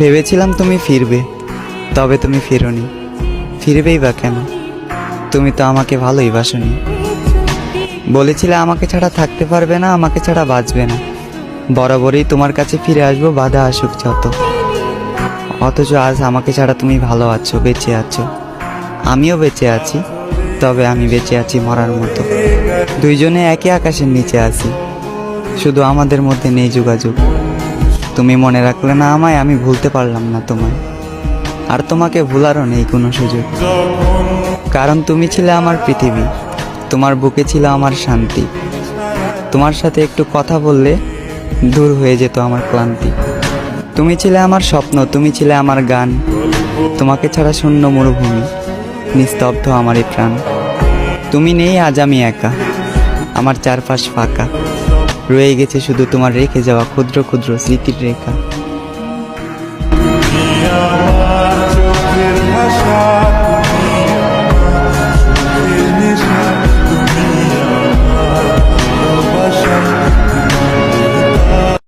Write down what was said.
ভেবেছিলাম তুমি ফিরবে, তবে তুমি ফিরোনি। ফিরবেই বা কেন? তুমি তো আমাকে ভালোই বাসনি। বলেছিলে আমাকে ছাড়া থাকতে পারবে না, আমাকে ছাড়া বাঁচবে না। বরাবরই তোমার কাছে ফিরে আসবো, বাধা আসুক যত। অথচ আজ আমাকে ছাড়া তুমি ভালো আছো, বেঁচে আছো। আমিও বেঁচে আছি, তবে আমি বেঁচে আছি মরার মতো। দুইজনে একই আকাশের নিচে আছি, শুধু আমাদের মধ্যে নেই যোগাযোগ। তুমি মনে রাখলে না আমায়, আমি ভুলতে পারলাম না তোমায়। আর তোমাকে ভুলারও নেই কোনো সুযোগ, কারণ তুমি ছিলে আমার পৃথিবী। তোমার বুকে ছিল আমার শান্তি। তোমার সাথে একটু কথা বললে দূর হয়ে যেত আমার ক্লান্তি। তুমি ছিলে আমার স্বপ্ন, তুমি ছিলে আমার গান। তোমাকে ছাড়া শূন্য মরুভূমি, নিস্তব্ধ আমার এই প্রাণ। তুমি নেই, আজ আমি একা, আমার চারপাশ ফাঁকা। রয়ে গেছে শুধু তোমার রেখে যাওয়া ক্ষুদ্র ক্ষুদ্র স্মৃতির রেখা।